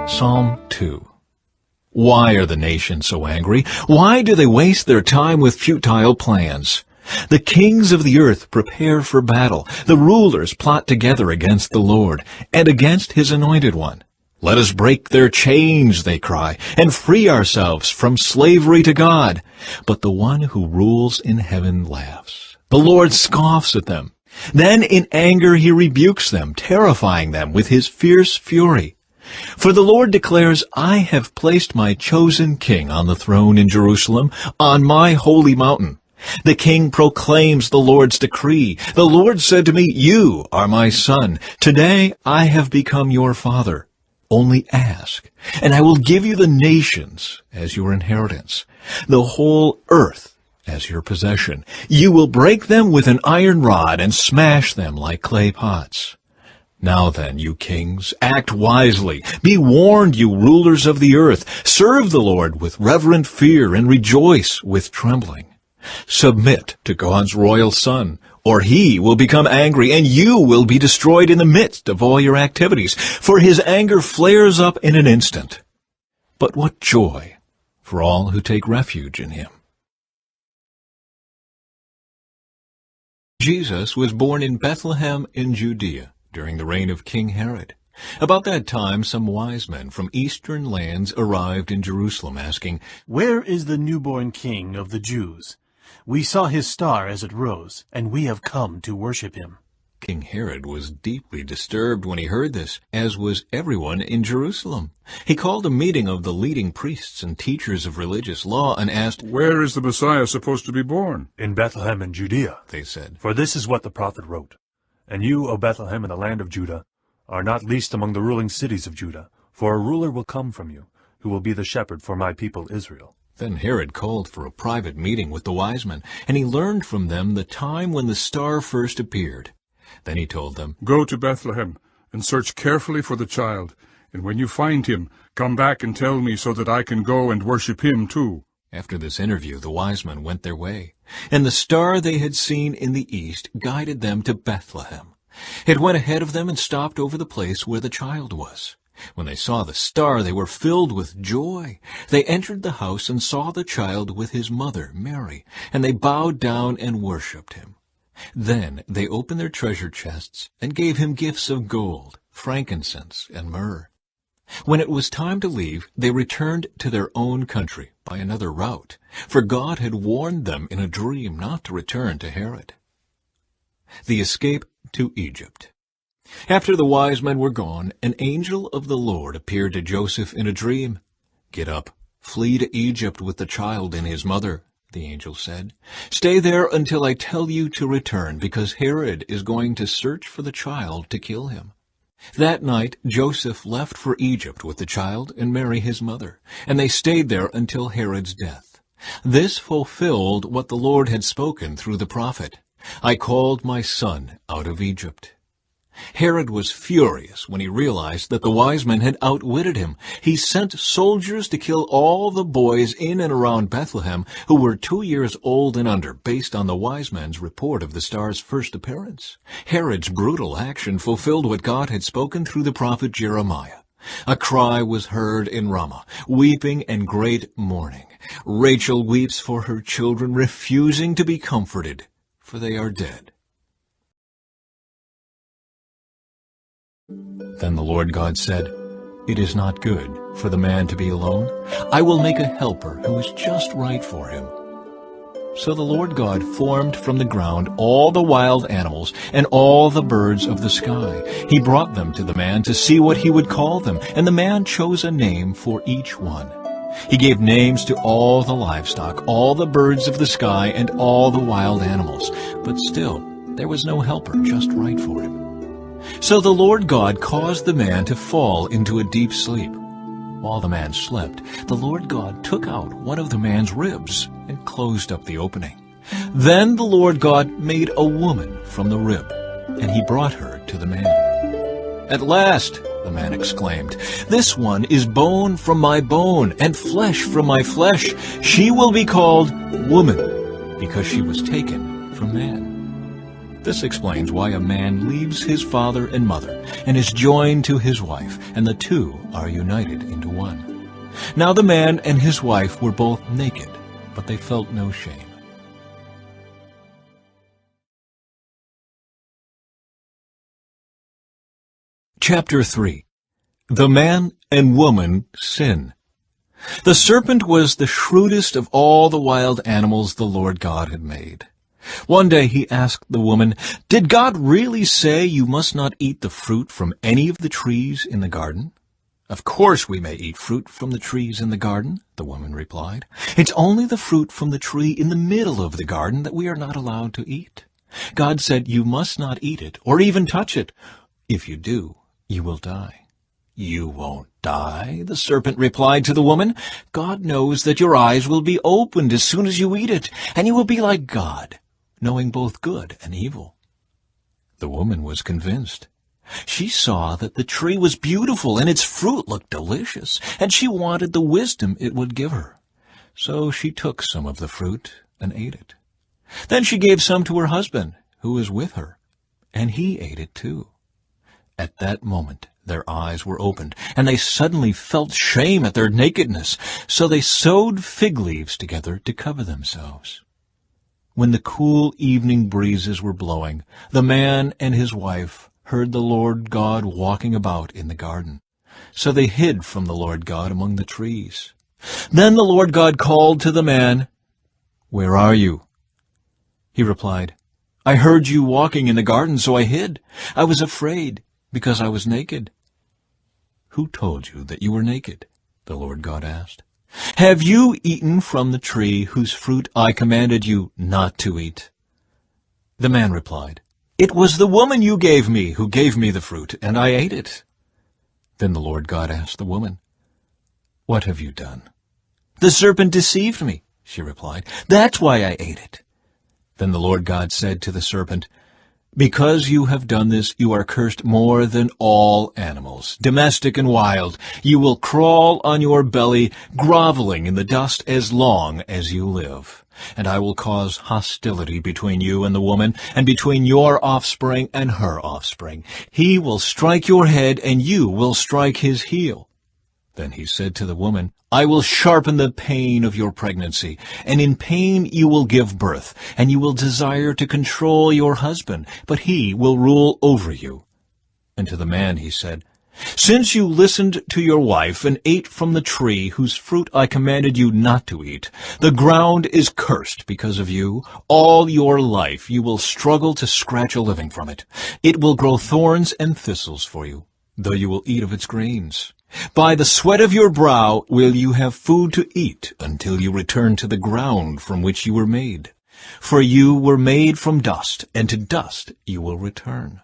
Psalm 2. Why are the nations so angry? Why do they waste their time with futile plans? The kings of the earth prepare for battle. The rulers plot together against the Lord and against his anointed one. Let us break their chains, they cry, and free ourselves from slavery to God. But the one who rules in heaven laughs. The Lord scoffs at them. Then in anger he rebukes them, terrifying them with his fierce fury. For the Lord declares, I have placed my chosen king on the throne in Jerusalem, on my holy mountain. The king proclaims the Lord's decree. The Lord said to me, You are my son. Today I have become your father. Only ask, and I will give you the nations as your inheritance, the whole earth as your possession. You will break them with an iron rod and smash them like clay pots. Now then, you kings, act wisely. Be warned, you rulers of the earth. Serve the Lord with reverent fear and rejoice with trembling. Submit to God's royal Son, or he will become angry, and you will be destroyed in the midst of all your activities, for his anger flares up in an instant. But what joy for all who take refuge in him. Jesus was born in Bethlehem in Judea during the reign of King Herod. About that time, some wise men from eastern lands arrived in Jerusalem, asking, Where is the newborn king of the Jews? We saw his star as it rose, and we have come to worship him. King Herod was deeply disturbed when he heard this, as was everyone in Jerusalem. He called a meeting of the leading priests and teachers of religious law and asked, Where is the Messiah supposed to be born? In Bethlehem in Judea, they said. For this is what the prophet wrote. And you, O Bethlehem, in the land of Judah, are not least among the ruling cities of Judah, for a ruler will come from you, who will be the shepherd for my people Israel. Then Herod called for a private meeting with the wise men, and he learned from them the time when the star first appeared. Then he told them, Go to Bethlehem and search carefully for the child, and when you find him, come back and tell me so that I can go and worship him too. After this interview, the wise men went their way, and the star they had seen in the east guided them to Bethlehem. It went ahead of them and stopped over the place where the child was. When they saw the star, they were filled with joy. They entered the house and saw the child with his mother, Mary, and they bowed down and worshipped him. Then they opened their treasure chests and gave him gifts of gold, frankincense, and myrrh. When it was time to leave, they returned to their own country by another route, for God had warned them in a dream not to return to Herod. The escape to Egypt. After the wise men were gone, an angel of the Lord appeared to Joseph in a dream. Get up, flee to Egypt with the child and his mother, the angel said. Stay there until I tell you to return, because Herod is going to search for the child to kill him. That night Joseph left for Egypt with the child and Mary his mother, and they stayed there until Herod's death. This fulfilled what the Lord had spoken through the prophet. I called my son out of Egypt. Herod was furious when he realized that the wise men had outwitted him. He sent soldiers to kill all the boys in and around Bethlehem who were 2 years old and under, based on the wise men's report of the star's first appearance. Herod's brutal action fulfilled what God had spoken through the prophet Jeremiah. A cry was heard in Ramah, weeping and great mourning. Rachel weeps for her children, refusing to be comforted, for they are dead. Then the Lord God said, It is not good for the man to be alone. I will make a helper who is just right for him. So the Lord God formed from the ground all the wild animals and all the birds of the sky. He brought them to the man to see what he would call them, and the man chose a name for each one. He gave names to all the livestock, all the birds of the sky, and all the wild animals. But still, there was no helper just right for him. So the Lord God caused the man to fall into a deep sleep. While the man slept, the Lord God took out one of the man's ribs and closed up the opening. Then the Lord God made a woman from the rib, and he brought her to the man. "At last," the man exclaimed, "this one is bone from my bone and flesh from my flesh. She will be called woman, because she was taken from man." This explains why a man leaves his father and mother and is joined to his wife, and the two are united into one. Now the man and his wife were both naked, but they felt no shame. Chapter 3. The man and woman sin. The serpent was the shrewdest of all the wild animals the Lord God had made. One day he asked the woman, "Did God really say you must not eat the fruit from any of the trees in the garden?" "Of course we may eat fruit from the trees in the garden," the woman replied. "It's only the fruit from the tree in the middle of the garden that we are not allowed to eat. God said you must not eat it or even touch it. If you do, you will die." "You won't die," the serpent replied to the woman. "God knows that your eyes will be opened as soon as you eat it, and you will be like God, knowing both good and evil." The woman was convinced. She saw that the tree was beautiful and its fruit looked delicious, and she wanted the wisdom it would give her. So she took some of the fruit and ate it. Then she gave some to her husband, who was with her, and he ate it too. At that moment their eyes were opened, and they suddenly felt shame at their nakedness, so they sewed fig leaves together to cover themselves. When the cool evening breezes were blowing, the man and his wife heard the Lord God walking about in the garden. So they hid from the Lord God among the trees. Then the Lord God called to the man, "Where are you?" He replied, "I heard you walking in the garden, so I hid. I was afraid, because I was naked." "Who told you that you were naked?" the Lord God asked. "Have you eaten from the tree whose fruit I commanded you not to eat?" The man replied, "It was the woman you gave me who gave me the fruit, and I ate it." Then the Lord God asked the woman, "What have you done?" "The serpent deceived me," she replied. "That's why I ate it." Then the Lord God said to the serpent, "Because you have done this, you are cursed more than all animals, domestic and wild. You will crawl on your belly, groveling in the dust as long as you live. And I will cause hostility between you and the woman, and between your offspring and her offspring. He will strike your head, and you will strike his heel." Then he said to the woman, "I will sharpen the pain of your pregnancy, and in pain you will give birth, and you will desire to control your husband, but he will rule over you." And to the man he said, "Since you listened to your wife and ate from the tree whose fruit I commanded you not to eat, the ground is cursed because of you. All your life you will struggle to scratch a living from it. It will grow thorns and thistles for you, though you will eat of its grains. By the sweat of your brow will you have food to eat until you return to the ground from which you were made. For you were made from dust, and to dust you will return."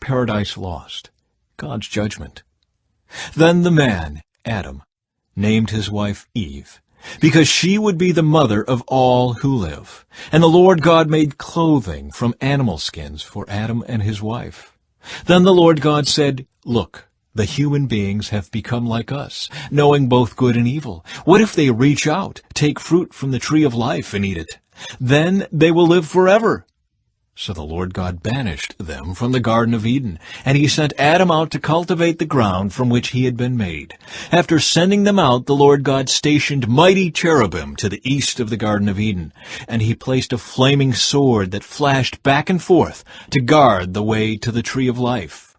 Paradise lost. God's judgment. Then the man, Adam, named his wife Eve, because she would be the mother of all who live. And the Lord God made clothing from animal skins for Adam and his wife. Then the Lord God said, "Look, the human beings have become like us, knowing both good and evil. What if they reach out, take fruit from the tree of life, and eat it? Then they will live forever." So the Lord God banished them from the Garden of Eden, and he sent Adam out to cultivate the ground from which he had been made. After sending them out, the Lord God stationed mighty cherubim to the east of the Garden of Eden, and he placed a flaming sword that flashed back and forth to guard the way to the tree of life.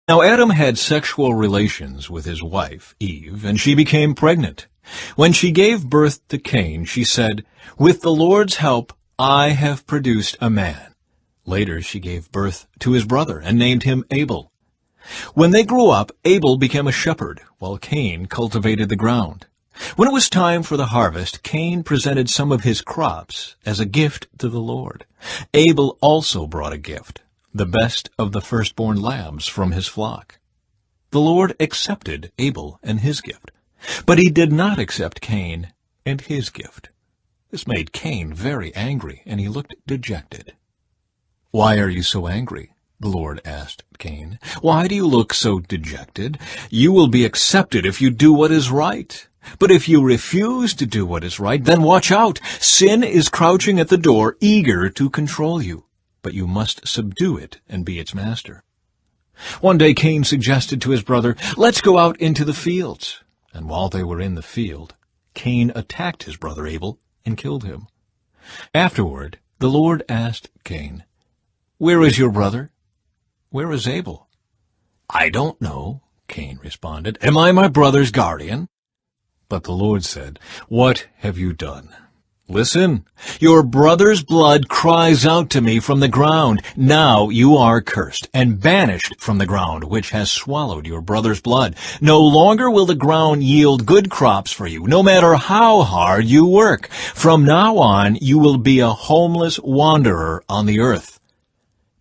Now Adam had sexual relations with his wife, Eve, and she became pregnant. When she gave birth to Cain, she said, "With the Lord's help, I have produced a man." Later she gave birth to his brother and named him Abel. When they grew up, Abel became a shepherd, while Cain cultivated the ground. When it was time for the harvest, Cain presented some of his crops as a gift to the Lord. Abel also brought a gift, the best of the firstborn lambs from his flock. The Lord accepted Abel and his gift, but he did not accept Cain and his gift. This made Cain very angry, and he looked dejected. "Why are you so angry?" the Lord asked Cain. "Why do you look so dejected? You will be accepted if you do what is right. But if you refuse to do what is right, then watch out. Sin is crouching at the door, eager to control you. But you must subdue it and be its master." One day Cain suggested to his brother, "Let's go out into the fields." And while they were in the field, Cain attacked his brother Abel and killed him. Afterward, the Lord asked Cain, "Where is your brother? Where is Abel?" "I don't know," Cain responded. "Am I my brother's guardian?" But the Lord said, "What have you done? Listen, your brother's blood cries out to me from the ground. Now you are cursed and banished from the ground, which has swallowed your brother's blood. No longer will the ground yield good crops for you, no matter how hard you work. From now on, you will be a homeless wanderer on the earth."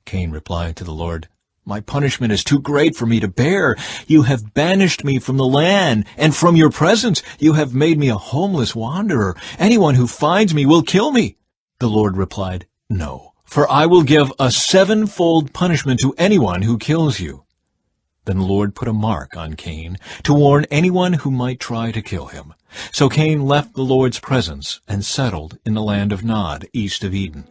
Cain replied to the Lord, "My punishment is too great for me to bear. You have banished me from the land, and from your presence you have made me a homeless wanderer. Anyone who finds me will kill me." The Lord replied, "No, for I will give a sevenfold punishment to anyone who kills you." Then the Lord put a mark on Cain to warn anyone who might try to kill him. So Cain left the Lord's presence and settled in the land of Nod, east of Eden.